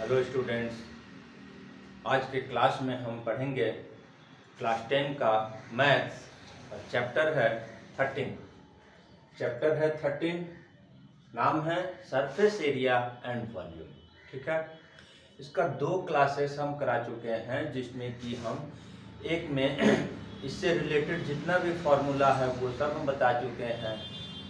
Hello students, आज के class में हम पढ़ेंगे क्लास 10 का मैथ्स। चैप्टर है 13। नाम है सरफेस एरिया एंड वॉल्यूम। ठीक है, इसका 2 क्लासेस हम करा चुके हैं, जिसमें कि हम एक में इससे रिलेटेड जितना भी फॉर्मूला है वो सब हम बता चुके हैं।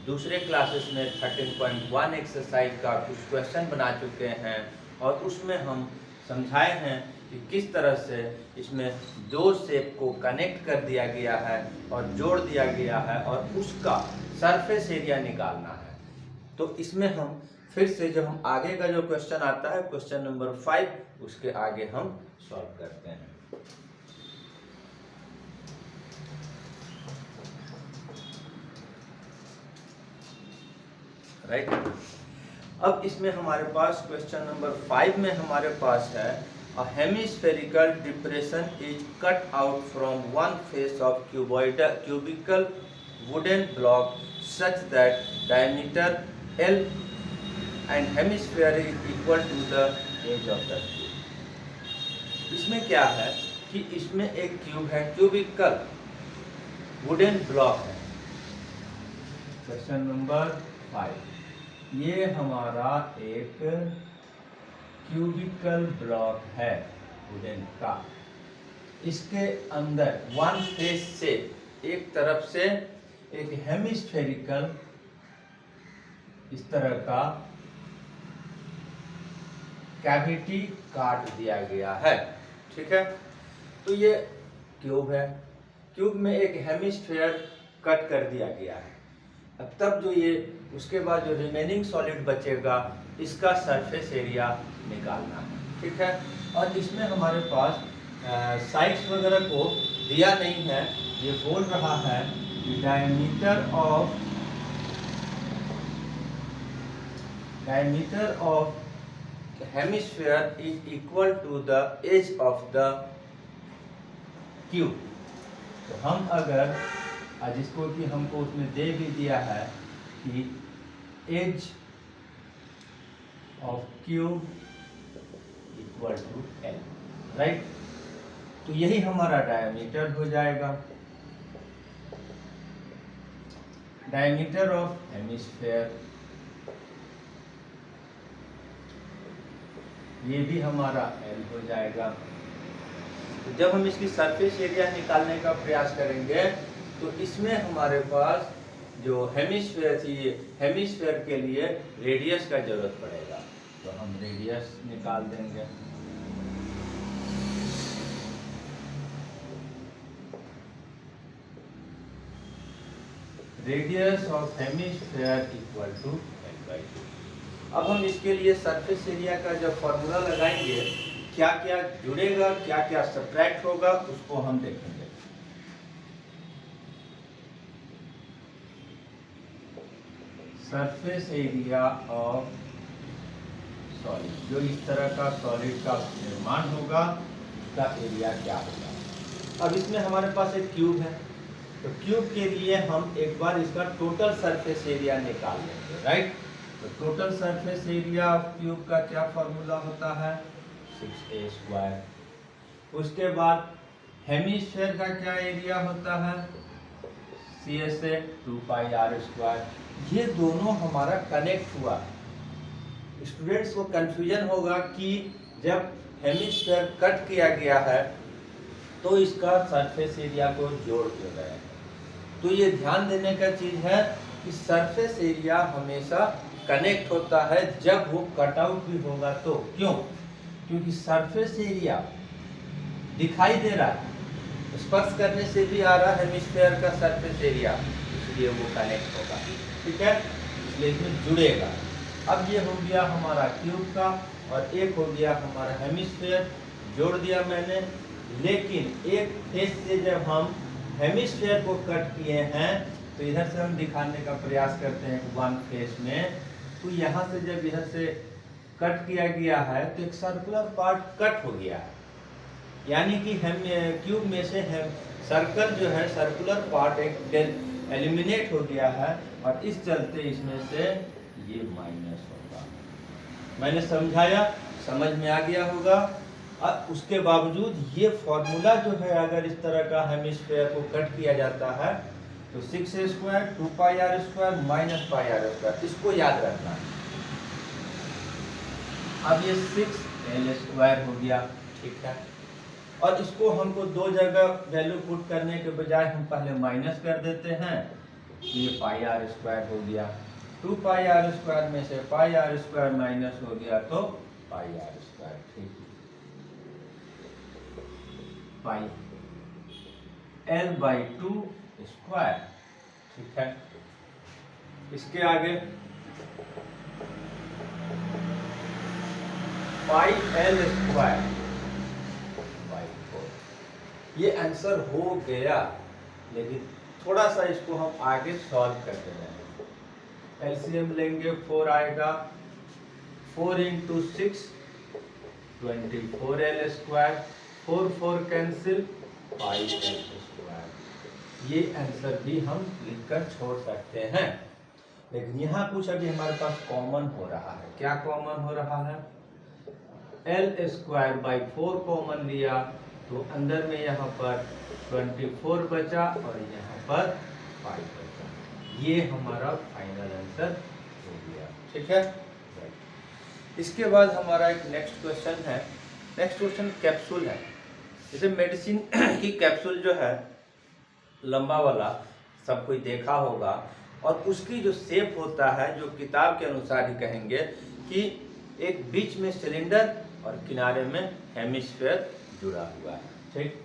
दूसरे क्लासेस में 13.1 एक्सरसाइज का कुछ क्वेश्चन बना चुके हैं और उसमें हम समझाए हैं कि किस तरह से इसमें 2 शेप को कनेक्ट कर दिया गया है और जोड़ दिया गया है और उसका सरफेस एरिया निकालना है। तो इसमें हम फिर से जब हम आगे का जो क्वेश्चन आता है, क्वेश्चन नंबर 5, उसके आगे हम सॉल्व करते हैं। राइट, अब इसमें हमारे पास क्वेश्चन नंबर 5 में हमारे पास है a hemispherical depression is cut out from one face of cubical wooden block such that diameter L and hemisphere is equal to the edge of the cube। इसमें क्या है कि इसमें एक क्यूब है, क्यूबिकल वुडन ब्लॉक है। Question number 5, ये हमारा एक क्यूबिकल ब्लॉक है वुडन का। इसके अंदर वन फेस से, एक तरफ से एक हेमिस्फेरिकल इस तरह का कैविटी काट दिया गया है। ठीक है, तो ये क्यूब है, क्यूब में एक हेमिस्फेयर कट कर दिया गया है। अब तब जो ये उसके बाद जो रिमेनिंग सॉलिड बचेगा, इसका सरफेस एरिया निकालना है। ठीक है, और इसमें हमारे पास साइड्स वगैरह को दिया नहीं है। ये बोल रहा है कि diameter of hemisphere is equal to the edge of the cube. तो हम अगर जिसको कि हमको उसमें दे भी दिया है कि edge of cube equal to L, right. तो यही हमारा डायमीटर हो जाएगा। डायमीटर ऑफ हेमिस्फीयर, ये भी हमारा एल हो जाएगा। तो जब हम इसकी सरफेस एरिया निकालने का प्रयास करेंगे तो इसमें हमारे पास जो हेमिस्फीयर थी, हेमिस्फीयर के लिए रेडियस का जरूरत पड़ेगा। तो हम रेडियस निकाल देंगे। Radius of hemisphere equal to L/2। अब हम इसके लिए सरफेस एरिया का जब फॉर्मूला लगाएंगे, क्या क्या जुड़ेगा, क्या क्या सब्ट्रैक्ट होगा, उसको हम देखेंगे। सरफेस एरिया ऑफ सॉलिड, जो इस तरह का सॉलिड का निर्माण होगा, उसका एरिया क्या होगा। अब इसमें हमारे पास एक क्यूब है, तो क्यूब के लिए हम एक बार इसका टोटल सरफेस एरिया निकाल लेंगे, राइट। तो total surface area of cube का क्या फॉर्मूला होता है, 6a²। उसके बाद हेमिस्फीयर का क्या एरिया होता है, CSA 2πr²। ये दोनों हमारा कनेक्ट हुआ। स्टूडेंट्स को कंफ्यूजन होगा कि जब हेमिस्फीयर कट किया गया है तो इसका सरफेस एरिया को जोड़ दिया गया है। तो ये ध्यान देने का चीज है कि सरफेस एरिया हमेशा कनेक्ट होता है जब वो कट आउट भी होगा। तो क्यों? क्योंकि सरफेस एरिया दिखाई दे रहा है, स्पर्श करने से भी आ रहा है हेमिस्फीयर का सरफेस एरिया, इसलिए वो कनेक्ट होगा। ठीक है, इसलिए इसमें जुड़ेगा। अब ये हो गया हमारा क्यूब का और एक हो गया हमारा हेमिस्फीयर, जोड़ दिया मैंने। लेकिन एक फेस से जब हम हेमिस्फीयर को कट किए हैं तो इधर से हम दिखाने का प्रयास करते हैं वन फेस में। तो यहाँ से जब इधर से कट किया गया है तो एक सर्कुलर पार्ट कट हो गया है, यानी कि क्यूब में से सर्कल जो है, सर्कुलर पार्ट एक एलिमिनेट हो गया है और इस चलते इसमें से ये माइनस होगा। मैंने समझाया, समझ में आ गया होगा। अब उसके बावजूद ये फॉर्मूला जो है, अगर इस तरह का हेमिस्फेयर को कट किया जाता है तो 6a² 2πr² माइनस πr², इसको याद रखना है। अब ये 6l² हो गया, ठीक है। और इसको हमको दो जगह वैल्यू पुट करने के बजाय हम पहले माइनस कर देते हैं, ये πr² हो गया। 2πr² में से πr² माइनस हो गया तो πr², ठीक। पाई l/2², ठीक है। इसके आगे πl²/4, ये आंसर हो गया। लेकिन थोड़ा सा इसको हम आगे सॉल्व करते हैं। एलसीएम लेंगे, 4 आएगा, 4 × 6 24l², 4 4 कैंसिल, 5l²। ये आंसर भी हम लिखकर छोड़ सकते हैं। लेकिन यहाँ कुछ अभी हमारे पास कॉमन हो रहा है। क्या कॉमन हो रहा है? l²/4 कॉमन लिया तो अंदर में यहाँ पर 24 बचा और यहाँ पर 5 बचा। ये हमारा फाइनल आंसर हो गया, ठीक है। इसके बाद हमारा एक नेक्स्ट क्वेश्चन है। नेक्स्ट क्वेश्चन कैप्सूल है। जैसे मेडिसिन की कैप्सूल जो है लंबा वाला, सब कोई देखा होगा, और उसकी जो शेप होता है, जो किताब के अनुसार ही कहेंगे कि एक बीच में सिलेंडर और किनारे में हेमिस्फेयर जुड़ा हुआ है, ठीक।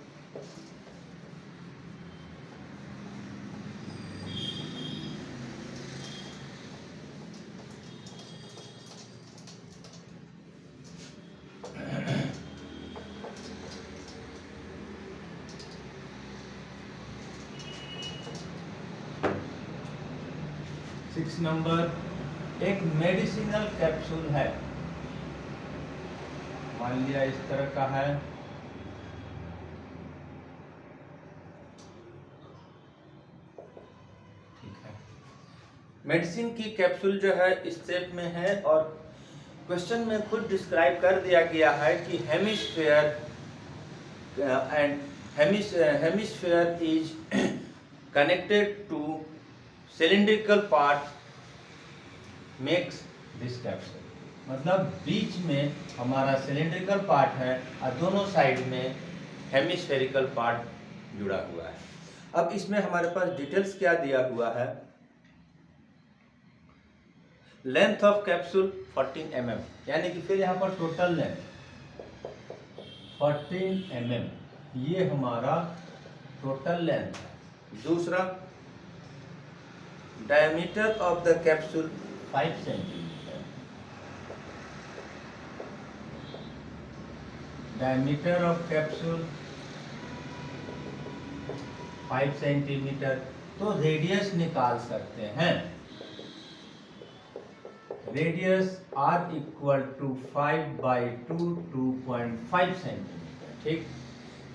सिक्स नंबर, एक मेडिसिनल कैप्सूल है, मान लिया इस तरह का है। ठीक है, मेडिसिन की कैप्सूल जो है इस शेप में है और क्वेश्चन में खुद डिस्क्राइब कर दिया गया है कि hemisphere and hemisphere is connected to cylindrical part makes this capsule। मतलब बीच में हमारा सिलेंड्रिकल पार्ट है और दोनों साइड में हेमिस्फेरिकल पार्ट जुड़ा हुआ है। अब इसमें हमारे पास डिटेल्स क्या दिया हुआ है? लेंथ ऑफ कैप्सूल 14 mm, यानी कि फिर यहाँ पर टोटल लेंथ 14 mm, ये हमारा टोटल लेंथ है। दूसरा, diameter of the capsule 5 centimeter, diameter of capsule 5 centimeter। तो रेडियस निकाल सकते हैं। रेडियस r = 5/2 2.5 सेंटीमीटर, ठीक।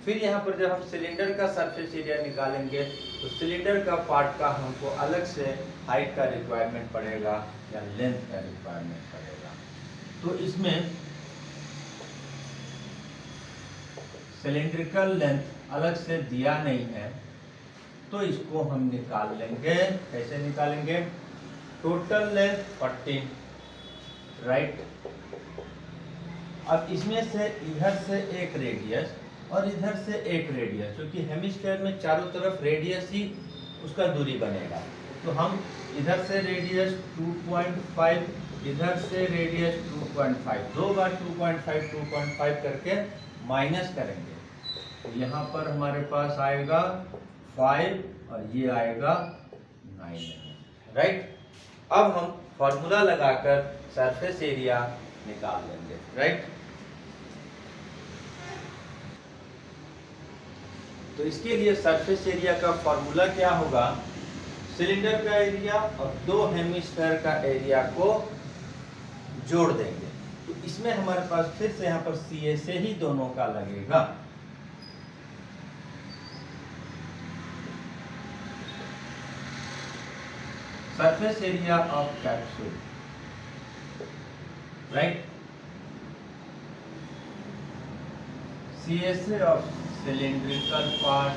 फिर यहाँ पर जब हम सिलेंडर का सरफेस एरिया निकालेंगे तो सिलेंडर का पार्ट का हमको अलग से हाइट का रिक्वायरमेंट पड़ेगा या लेंथ का रिक्वायरमेंट पड़ेगा। तो इसमें सिलेंड्रिकल लेंथ अलग से दिया नहीं है, तो इसको हम निकाल लेंगे। कैसे निकालेंगे? Total length 14, right. अब इसमें से इधर से एक रेडियस और इधर से एक रेडियस, क्योंकि हेमिस्फेयर में चारों तरफ रेडियस ही उसका दूरी बनेगा, तो हम इधर से रेडियस 2.5, इधर से रेडियस 2.5, दो बार 2.5 करके माइनस करेंगे तो यहाँ पर हमारे पास आएगा 5 और ये आएगा 9, राइट। अब हम फॉर्मूला लगाकर सरफेस एरिया निकाल लेंगे, राइट। तो इसके लिए सरफेस एरिया का फॉर्मूला क्या होगा? सिलेंडर का एरिया और दो हेमिस्फेयर का एरिया को जोड़ देंगे। तो इसमें हमारे पास फिर से यहाँ पर CA से ही दोनों का लगेगा। Surface area of capsule, right. CSA of cylindrical part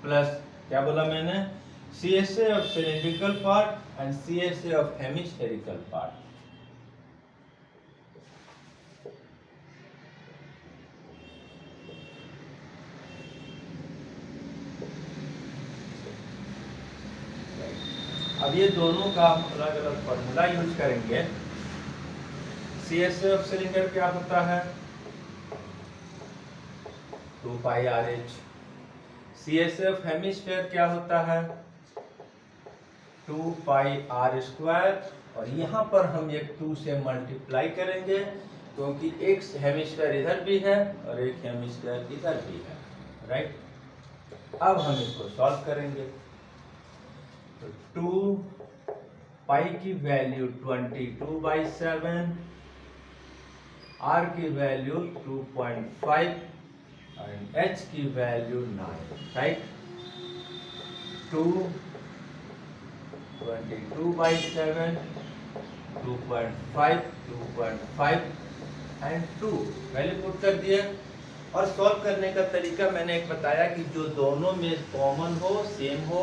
plus क्या बोला मैंने, CSA of cylindrical part and CSA of hemispherical part. अब ये दोनों का अलग अलग फॉर्मूला यूज करेंगे। CSA of cylinder क्या होता है, 2 पाई RH। CSA of hemisphere क्या होता है, 2 पाई R स्क्वायर, और यहाँ पर हम एक 2 से मल्टीप्लाई करेंगे क्योंकि एक हेमिस्फीयर इधर भी है और एक हेमिस्फीयर इधर भी है, राइट। अब हम इसको सॉल्व करेंगे। तो 2 पाई की वैल्यू 22/7, R की वैल्यू 2.5 and H की value 9, right. 22/7, 2.5, 2.5 and 2 value put कर दिए। और सॉल्व करने का तरीका मैंने एक बताया कि जो दोनों में कॉमन हो, सेम हो,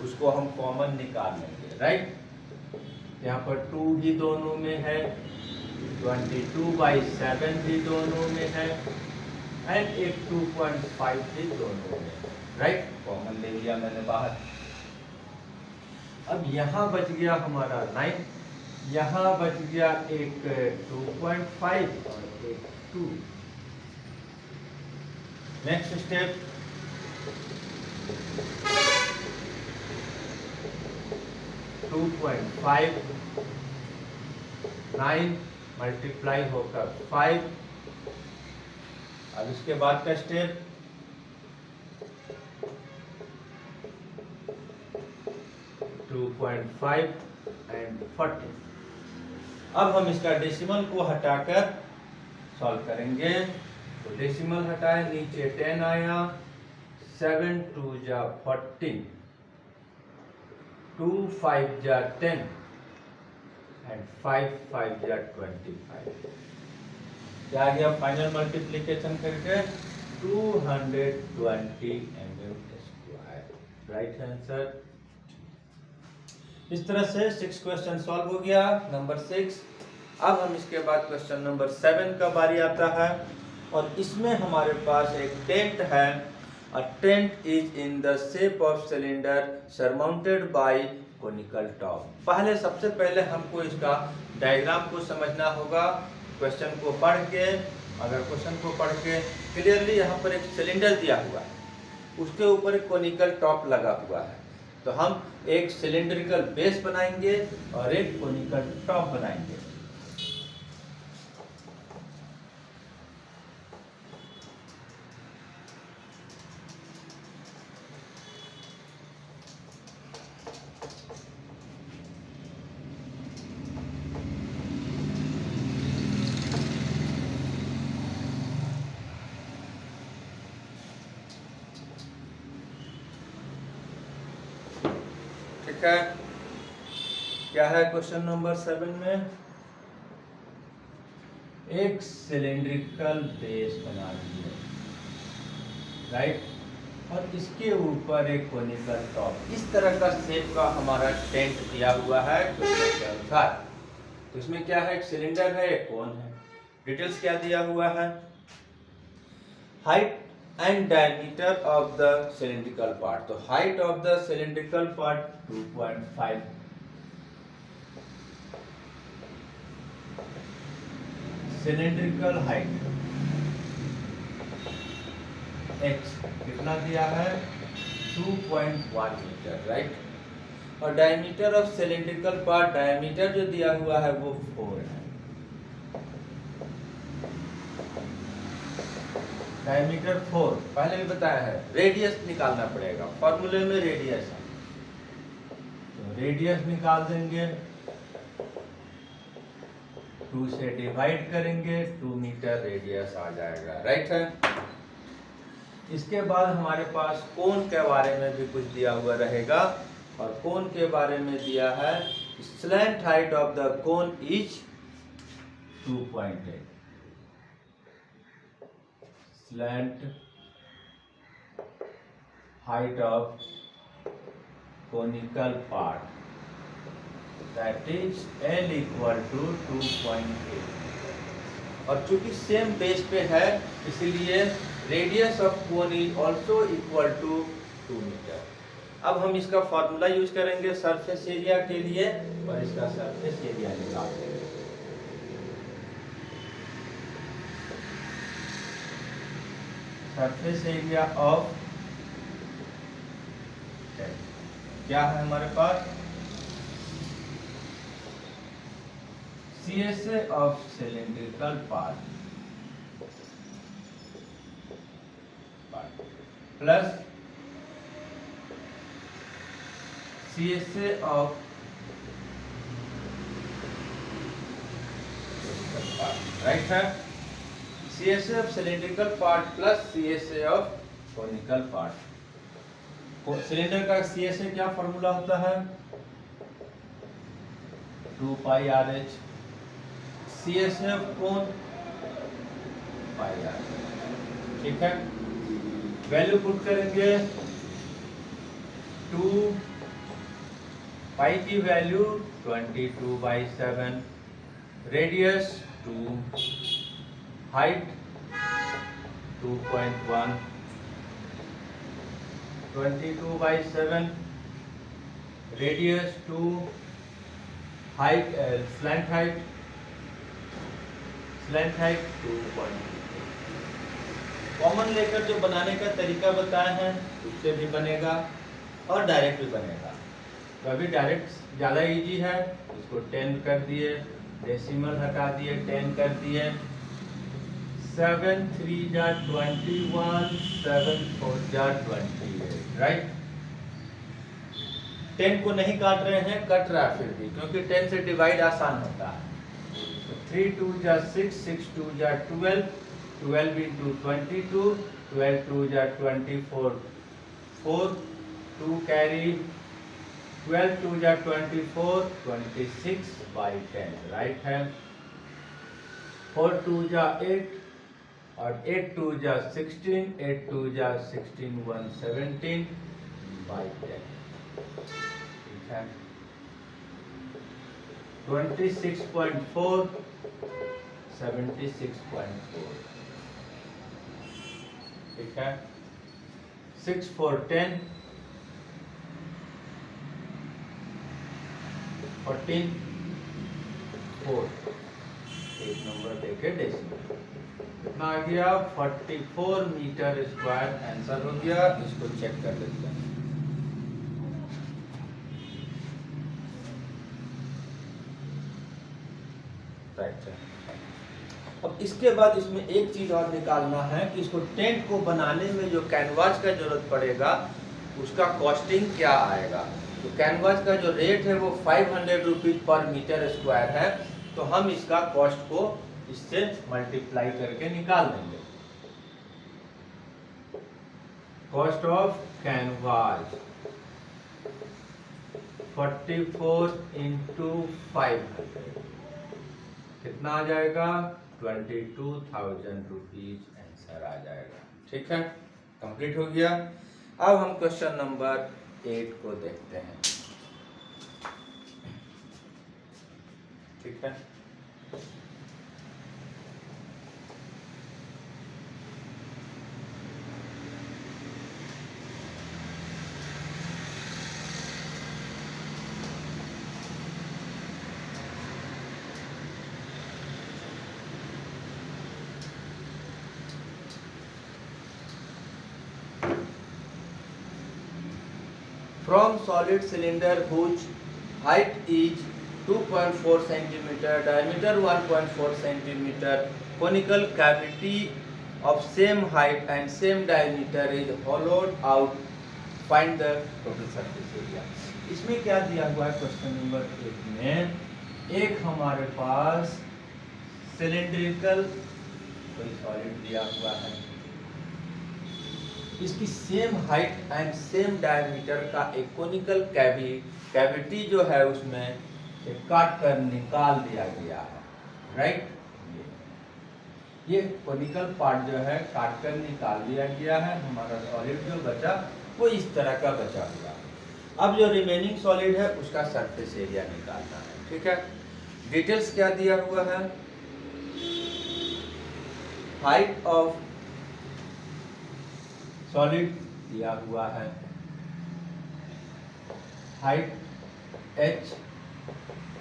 उसको हम कॉमन निकाल लेंगे, राइट। यहाँ पर 2 भी दोनों में है, 22/7 भी दोनों में है एंड एक 2.5 भी दोनों में, राइट। कॉमन ले लिया मैंने बाहर। अब यहाँ बच गया हमारा 9, यहाँ बच गया एक 2.5 और एक 2। नेक्स्ट स्टेप, 2.5 9 मल्टीप्लाई होकर 5। अब इसके बाद का स्टेप, 2.5 एंड 40। अब हम इसका डेसिमल को हटाकर सॉल्व करेंगे। तो डेसिमल हटाए, नीचे 10 आया, 7 2 जा 14, 2 5 जा 10 एंड 5 5 जा 25। क्या आ गया फाइनल मल्टीप्लिकेशन करके, 220 mm स्क्वायर, राइट आंसर। इस तरह से 6 क्वेश्चन सॉल्व हो गया, नंबर 6। अब हम इसके बाद क्वेश्चन नंबर 7 का बारी आता है, और इसमें हमारे पास एक टेंट है। A tent is in the shape of cylinder surmounted by conical top. पहले सबसे पहले हमको इसका डायग्राम को समझना होगा। क्वेश्चन को पढ़ के, अगर क्वेश्चन को पढ़ के क्लियरली यहाँ पर एक सिलेंडर दिया हुआ है, उसके ऊपर एक कोनिकल टॉप लगा हुआ है, तो हम एक सिलेंड्रिकल बेस बनाएंगे और एक कोनिकल टॉप बनाएंगे। ठीक है, क्या है क्वेश्चन नंबर 7 में, एक सिलेंड्रिकल बेस बना दिए, राइट, और इसके ऊपर एक कोनिकल टॉप। इस तरह का शेप का हमारा टेंट दिया हुआ है क्वेश्चन के अनुसार। तो इसमें क्या है, एक सिलेंडर है, एक कोन है। डिटेल्स क्या दिया हुआ है, height and diameter of the cylindrical part। तो height of the cylindrical part 2.5, cylindrical height h कितना दिया है, 2.1 मीटर, राइट। और diameter of cylindrical part, diameter जो दिया हुआ है वो 4 है। डायमीटर 4 पहले भी बताया है, रेडियस निकालना पड़ेगा, फॉर्मूले में रेडियस है, तो रेडियस निकाल देंगे, 2 से डिवाइड करेंगे, 2 मीटर रेडियस आ जाएगा, राइट है। इसके बाद हमारे पास कोन के बारे में भी कुछ दिया हुआ रहेगा, और कोन के बारे में दिया है, slant height of the cone is 2.8. Slant height of conical part, that is L equal to 2.8. और चूंकि सेम बेस पे है इसलिए radius of cone is also equal to 2 metre. अब हम इसका फॉर्मूला यूज करेंगे सरफेस एरिया के लिए और इसका सरफेस एरिया निकाल देंगे। सरफेस एरिया ऑफ क्या है हमारे पास, CSA of cylindrical part plus CSA of right है, CSA of cylindrical part plus CSA of conical part। Cylinder का CSA क्या फॉर्मूला होता है, 2 पाई RH, CSA of cone pi R। ठीक है, वैल्यू पुट करेंगे, 2 पाई की value 22/7, radius 2, height 2.1, 22/7, radius 2, height slant height 2.2। Common लेकर जो बनाने का तरीका बताए हैं उससे भी बनेगा और डायरेक्ट भी बनेगा। तो अभी डायरेक्ट ज़्यादा इजी है, इसको 10 कर दिए, डेसिमल हटा दिए, 10 कर दिए, 7 3 जा 21, 7 4 जा 28, राइट। 10 को नहीं काट रहे हैं, कट रहा है फिर भी, क्योंकि 10 से डिवाइड आसान होता है। 3 2 जा 6, 6 2 जा 12, 12 into 22, 12 2 जा 24, 4 2 carry, 12 2 जा 24, 26/10, राइट है। 4 2 जा 8 और 8 2 जा 16, 8 2 जा 16 1 17/10, ठीक है। 26.4, 76.4, ठीक है। 6 4 10, 14 4, एक नंबर देके डेसिमल, कितना आ गया 44 मीटर स्क्वायर आंसर हो गया। इसको चेक कर लेते हैं। अब इसके बाद इसमें एक चीज और निकालना है कि इसको टेंट को बनाने में जो कैनवास का जरूरत पड़ेगा उसका कॉस्टिंग क्या आएगा। तो कैनवास का जो रेट है वो 500 रुपीज पर मीटर स्क्वायर है, तो हम इसका कॉस्ट को इससे मल्टीप्लाई करके निकाल देंगे। कॉस्ट ऑफ कैनवास 44 into 500 कितना आ जाएगा, 22,000 रुपीज आंसर आ जाएगा। ठीक है, कंप्लीट हो गया। अब हम क्वेश्चन नंबर 8 को देखते हैं। ठीक है, from solid cylinder whose height is 2.4 cm, diameter 1.4 cm, conical cavity of same height and same diameter is hollowed out, find the total surface area। इसमें क्या दिया हुआ है क्वेश्चन नंबर 8 में, एक हमारे पास सिलिंड्रिकल कोई सॉलिड दिया हुआ है, इसकी same height and same diameter का एक कोनिकल कैविटी जो है उसमें एक काट कर निकाल दिया गया है, राइट। ये कोनिकल पार्ट जो है काट कर निकाल दिया गया है। हमारा सॉलिड जो बचा वो इस तरह का बचा हुआ है। अब जो रिमेनिंग सॉलिड है उसका सरफेस एरिया निकालना है। ठीक है, डिटेल्स क्या दिया हुआ है, हाइट ऑफ सॉलिड दिया हुआ है, height h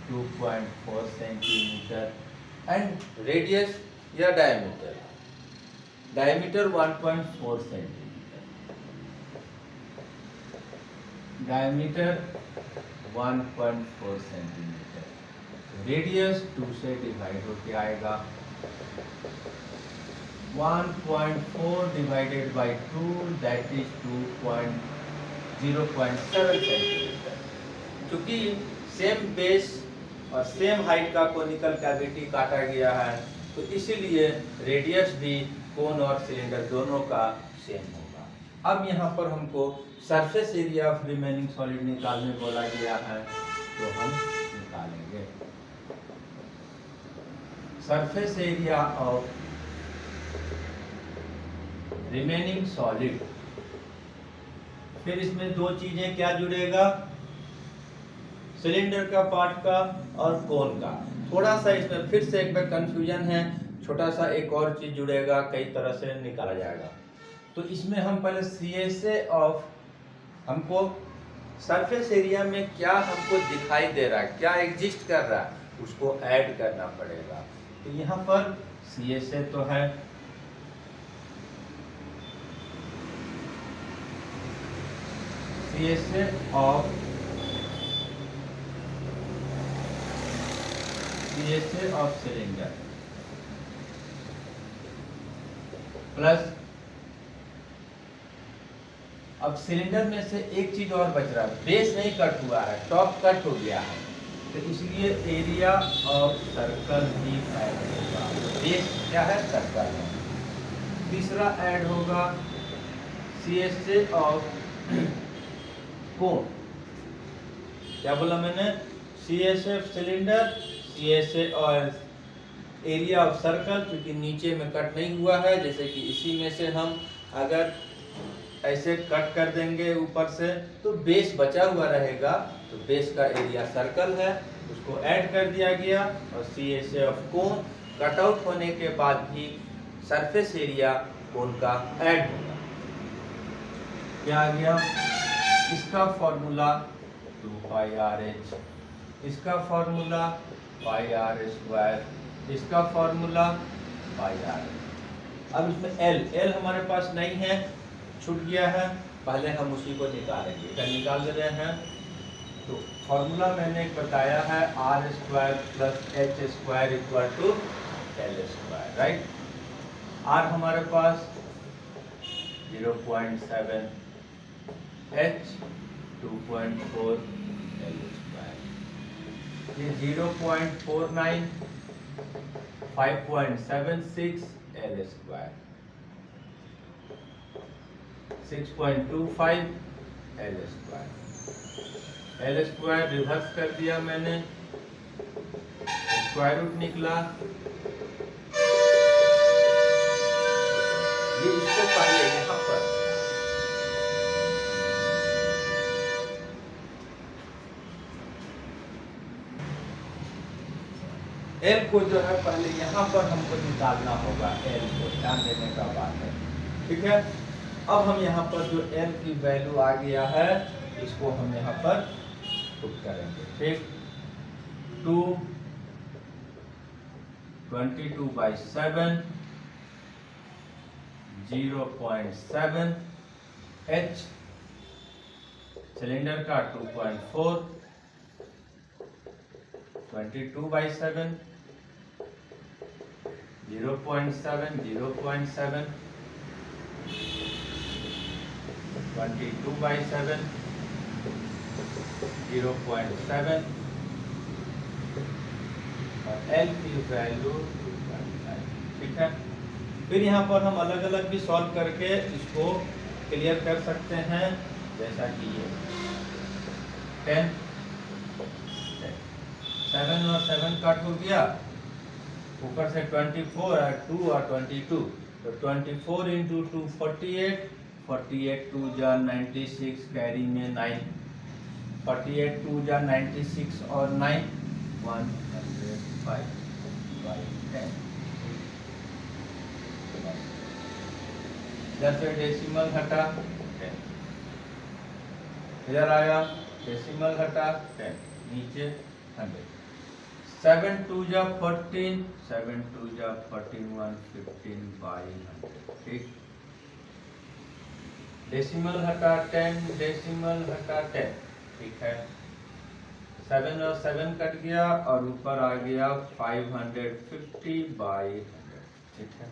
2.4 centimetre and radius या diameter 1.4 centimetre, diameter 1.4 centimetre, radius 2 से डिवाइड होके आएगा, 1.4 divided by 2 that is 0.7 centimetre. क्योंकि सेम बेस और सेम हाइट का कोनिकल कैविटी काटा गया है तो इसीलिए रेडियस भी कोन और सिलेंडर दोनों का सेम होगा। अब यहाँ पर हमको surface area of remaining solid निकालने बोला गया है तो हम निकालेंगे surface area of remaining solid. फिर इसमें दो चीजें क्या जुड़ेगा, सिलेंडर का पार्ट का और कोन का। थोड़ा सा इसमें फिर से एक बार कंफ्यूजन है, छोटा सा एक और चीज जुड़ेगा, कई तरह से निकाला जाएगा। तो इसमें हम पहले CSA ऑफ, हमको सरफेस एरिया में क्या हमको दिखाई दे रहा है, क्या एग्जिस्ट कर रहा है, उसको ऐड करना पड़ेगा। तो यहाँ पर CSA तो है, CSA ऑफ सिलेंडर प्लस, अब सिलेंडर में से एक चीज और बच रहा है, बेस नहीं कट हुआ है, टॉप कट हो गया है, तो इसलिए एरिया ऑफ सर्कल भी ऐड होगा। बेस क्या है, सर्कल है। तीसरा ऐड होगा CSA ऑफ कोन। क्या बोला मैंने, CSA ऑफ सिलेंडर, CSA और एरिया ऑफ सर्कल, क्योंकि नीचे में कट नहीं हुआ है, जैसे कि इसी में से हम अगर ऐसे कट कर देंगे ऊपर से तो बेस बचा हुआ रहेगा, तो बेस का एरिया सर्कल है, उसको ऐड कर दिया गया। और CSA of cone cut out होने के बाद भी सरफेस एरिया कोन का ऐड होगा। क्या आ गया, इसका फॉर्मूला 2πRh, इसका फॉर्मूला πr², इसका फॉर्मूला πr। अब इसमें L हमारे पास नहीं है, छूट गया है, पहले हम उसी को निकालेंगे। क्या निकाल दे रहे हैं, तो फॉर्मूला मैंने बताया है r² + h² = L², right. r हमारे पास 0.7, h 2.4 L², ये 0.49, 5.76 L², 6.25 L²। L² रिवर्स कर दिया मैंने, स्क्वायर रूट निकला, ये इसको पहले यहाँ पर L को जो है पहले यहाँ पर हमको निकालना होगा, L को ध्यान देने का बात है, ठीक है। अब हम यहाँ पर जो L की वैल्यू आ गया है इसको हम यहाँ पर पुट करेंगे, ठीक। 22/7, 0.7, h सिलेंडर का 2.4, 22/7, 0.7, 0.7, 22/7, 0.7 और L की वैल्यू 2.5, ठीक है। फिर यहाँ पर हम अलग अलग भी सॉल्व करके इसको क्लियर कर सकते हैं, जैसा कि ये 10, 7 और 7 कट हो गया, ऊपर से 24 और 2 और 22, तो 24 इंटू 2 48, 48 2 जा 96, कैरी में 9, 48 2 जा 96 और 9 105 बाई 10। इधर से डेसिमल हटा 10, इधर आया डेसिमल हटा 10, नीचे 100। 7 2 जा 14, 7 2 जा 41, 15 बाई 100। ठीक, डेसिमल हटा 10, डेसिमल हटा 10। ठीक है, 7 और 7 कट गया और ऊपर आ गया 550 बाई 100। ठीक है,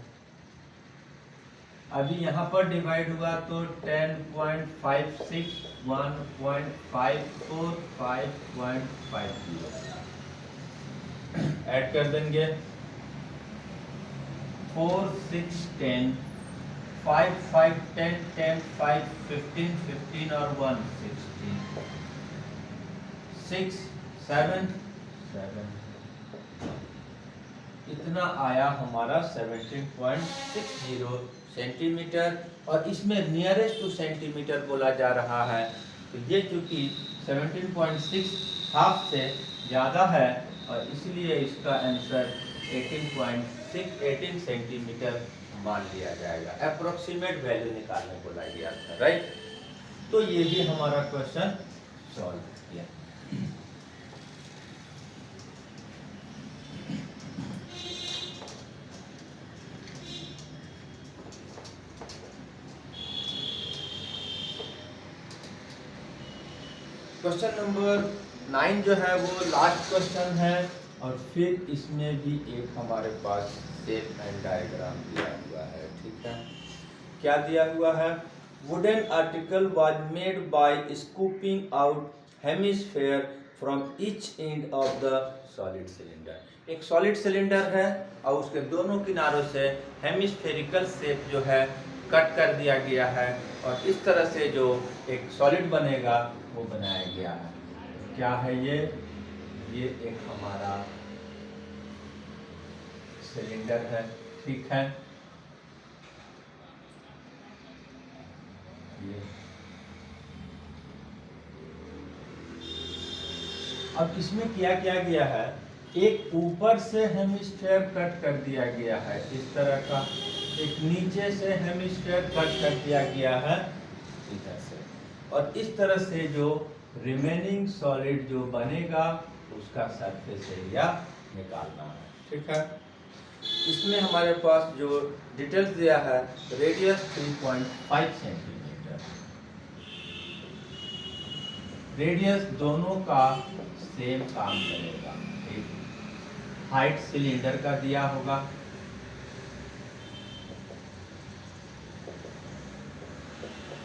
अभी यहाँ पर डिवाइड हुआ तो 10.56, 1.54, 5.50 ऐड कर देंगे। 4 6 10, 5 5 10 10 5 15 15 और 1 16, 6 7 7, इतना आया हमारा 17.60 सेंटीमीटर। और इसमें नियरेस्ट टू सेंटीमीटर बोला जा रहा है, तो ये चूंकि 17.6 हाफ से ज़्यादा है और इसलिए इसका आंसर 18 सेंटीमीटर मान लिया जाएगा। अप्रोक्सीमेट वैल्यू निकालने बोला गया था, राइट। तो ये भी हमारा क्वेश्चन सॉल्व किया। क्वेश्चन नंबर 9 जो है वो लास्ट क्वेश्चन है और फिर इसमें भी एक हमारे पास शेप एंड डायग्राम दिया हुआ है। ठीक है, क्या दिया हुआ है? Wooden article was made by scooping out hemisphere from each end of the solid cylinder. एक सॉलिड सिलेंडर है और उसके दोनों किनारों से हेमिस्फेरिकल शेप जो है कट कर दिया गया है और इस तरह से जो एक सॉलिड बनेगा वो बनाया गया है। क्या है ये एक हमारा सिलेंडर है। ठीक है, ये अब इसमें क्या किया गया है, एक ऊपर से हेमिस्फेयर कट कर दिया गया है इस तरह का, एक नीचे से हेमिस्फेयर कट कर दिया गया है इधर से, और इस तरह से जो रिमेनिंग सॉलिड जो बनेगा उसका सरफेस एरिया निकालना है। ठीक है, इसमें हमारे पास जो डिटेल्स दिया है, रेडियस 3.5 सेंटीमीटर, रेडियस दोनों का सेम काम करेगा। ठीक, हाइट सिलेंडर का दिया होगा,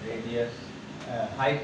रेडियस हाइट